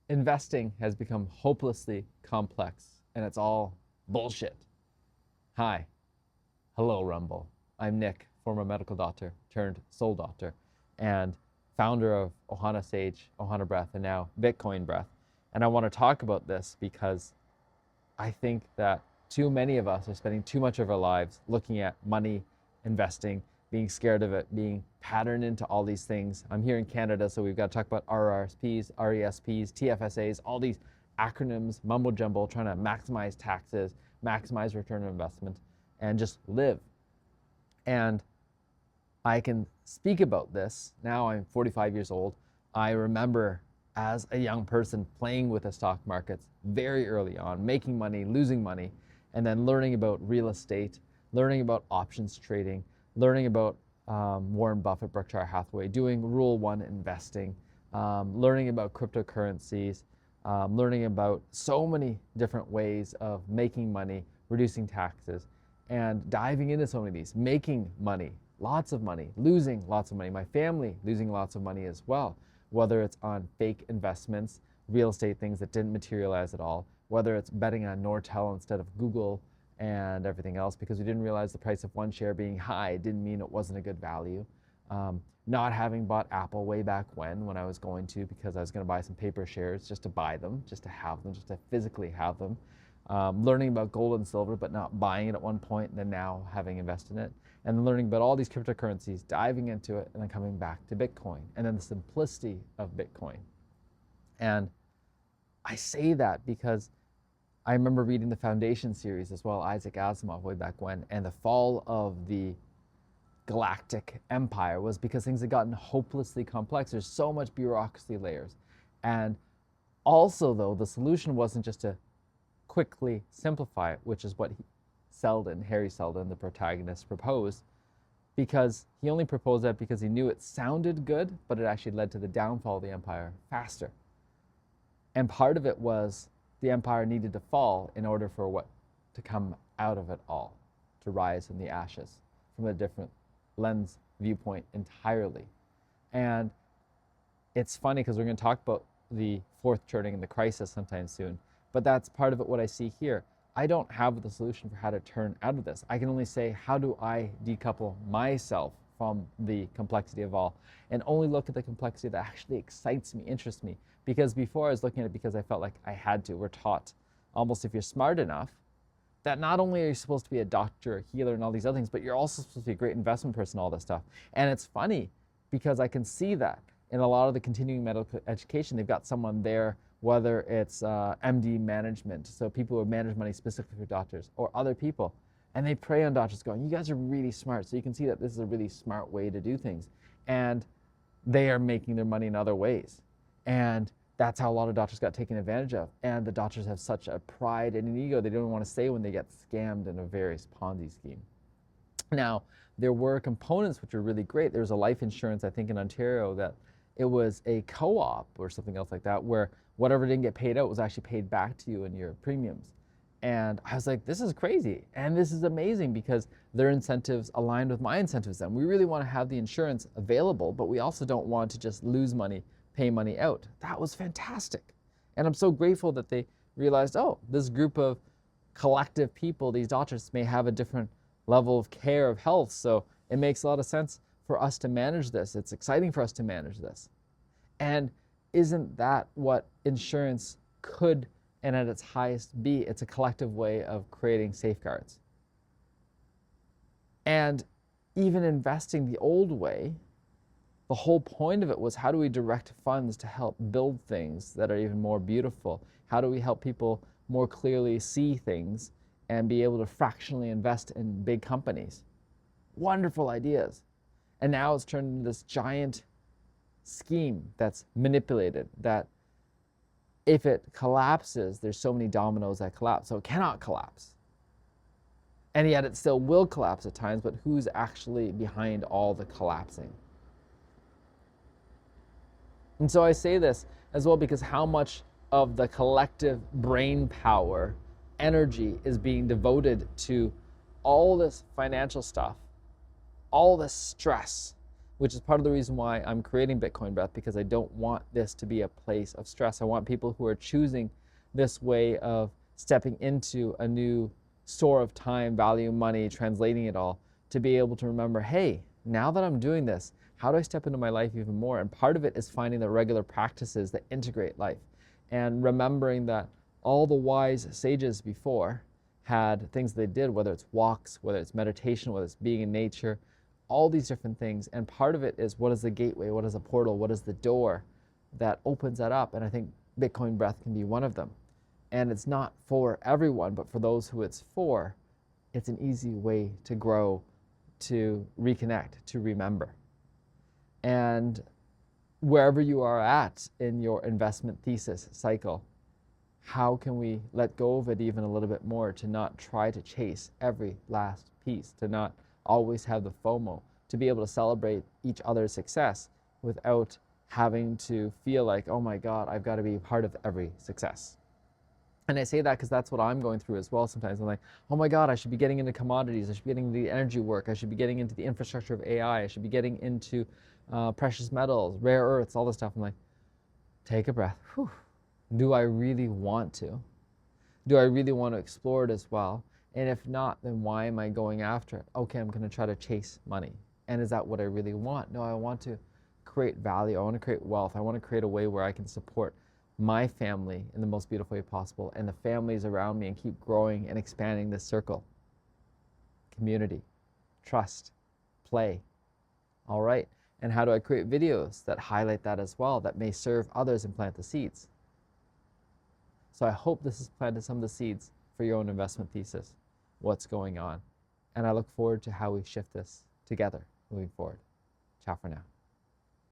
Investing has become hopelessly complex, and it's all bullshit. Hi. Hello, Rumble. I'm Nick, former medical doctor turned soul doctor, and founder of Ohana Sage, Ohana Breath, and now Bitcoin Breath. And I want to talk about this because I think that too many of us are spending too much of our lives looking at money, investing, being scared of it, being patterned into all these things. I'm here in Canada, so we've got to talk about RRSPs, RESPs, TFSAs, all these acronyms, mumbo jumbo, trying to maximize taxes, maximize return on investment, and just live. And I can speak about this. Now I'm 45 years old. I remember as a young person playing with the stock markets very early on, making money, losing money, and then learning about real estate, learning about options trading, learning about Warren Buffett, Berkshire Hathaway, doing Rule 1 investing, learning about cryptocurrencies, learning about so many different ways of making money, reducing taxes, and diving into so many of these, making money, lots of money, losing lots of money, my family losing lots of money as well, whether it's on fake investments, real estate things that didn't materialize at all, whether it's betting on Nortel instead of Google and everything else because we didn't realize the price of one share being high didn't mean it wasn't a good value. Not having bought Apple way back when I was going to because I was going to buy some paper shares just to buy them, just to have them, just to physically have them. Learning about gold and silver but not buying it at one point and then now having invested in it, and learning about all these cryptocurrencies, diving into it, and then coming back to Bitcoin, and then the simplicity of Bitcoin. And I say that because I remember reading the Foundation series as well, Isaac Asimov way back when, and the fall of the galactic empire was because things had gotten hopelessly complex. There's so much bureaucracy layers. And also, though, the solution wasn't just to quickly simplify it, which is what Harry Seldon, the protagonist, proposed, because he only proposed that because he knew it sounded good, but it actually led to the downfall of the empire faster. And part of it was the empire needed to fall in order for what to come out of it all, to rise from the ashes, from a different lens viewpoint entirely. And it's funny because we're going to talk about the fourth turning and the crisis sometime soon, but that's part of it, what I see here. I don't have the solution for how to turn out of this. I can only say, how do I decouple myself from the complexity of all and only look at the complexity that actually excites me, interests me. Because before I was looking at it because I felt like I had to. We're taught almost, if you're smart enough, that not only are you supposed to be a doctor, a healer, and all these other things, but you're also supposed to be a great investment person, all this stuff. And it's funny because I can see that in a lot of the continuing medical education, they've got someone there, whether it's MD management, so people who manage money specifically for doctors, or other people, and they prey on doctors going, you guys are really smart. So you can see that this is a really smart way to do things. And they are making their money in other ways. And that's how a lot of doctors got taken advantage of. And the doctors have such a pride and an ego they don't want to say when they get scammed in a various Ponzi scheme. Now, there were components which were really great. There was a life insurance, I think, in Ontario that it was a co-op or something else like that, where whatever didn't get paid out was actually paid back to you in your premiums. And I was like, this is crazy. And this is amazing because their incentives aligned with my incentives then. We really want to have the insurance available, but we also don't want to just lose money, pay money out. That was fantastic. And I'm so grateful that they realized, oh, this group of collective people, these doctors may have a different level of care of health. So it makes a lot of sense for us to manage this. It's exciting for us to manage this. And isn't that what insurance could and at its highest be? It's a collective way of creating safeguards. And even investing the old way, the whole point of it was, how do we direct funds to help build things that are even more beautiful? How do we help people more clearly see things and be able to fractionally invest in big companies? Wonderful ideas. And now it's turned into this giant scheme that's manipulated, that if it collapses, there's so many dominoes that collapse, so it cannot collapse. And yet it still will collapse at times, but who's actually behind all the collapsing? And so I say this as well because how much of the collective brain power, energy is being devoted to all this financial stuff, all this stress, which is part of the reason why I'm creating Bitcoin Breath, because I don't want this to be a place of stress. I want people who are choosing this way of stepping into a new store of time, value, money, translating it all, to be able to remember, hey, now that I'm doing this, how do I step into my life even more? And part of it is finding the regular practices that integrate life and remembering that all the wise sages before had things they did, whether it's walks, whether it's meditation, whether it's being in nature, all these different things. And part of it is, what is the gateway? What is a portal? What is the door that opens that up? And I think Bitcoin Breath can be one of them. And it's not for everyone, but for those who it's for, it's an easy way to grow, to reconnect, to remember. And wherever you are at in your investment thesis cycle, how can we let go of it even a little bit more, to not try to chase every last piece, to not always have the FOMO, to be able to celebrate each other's success without having to feel like, oh my God, I've got to be part of every success. And I say that because that's what I'm going through as well sometimes. I'm like, oh my God, I should be getting into commodities. I should be getting into the energy work. I should be getting into the infrastructure of AI. I should be getting into precious metals, rare earths, all this stuff. I'm like, take a breath. Whew. Do I really want to? Do I really want to explore it as well? And if not, then why am I going after it? Okay, I'm going to try to chase money. And is that what I really want? No, I want to create value. I want to create wealth. I want to create a way where I can support my family in the most beautiful way possible, and the families around me, and keep growing and expanding this circle. Community, trust, play. All right. And how do I create videos that highlight that as well, that may serve others and plant the seeds? So I hope this has planted some of the seeds for your own investment thesis, what's going on. And I look forward to how we shift this together moving forward. Ciao for now.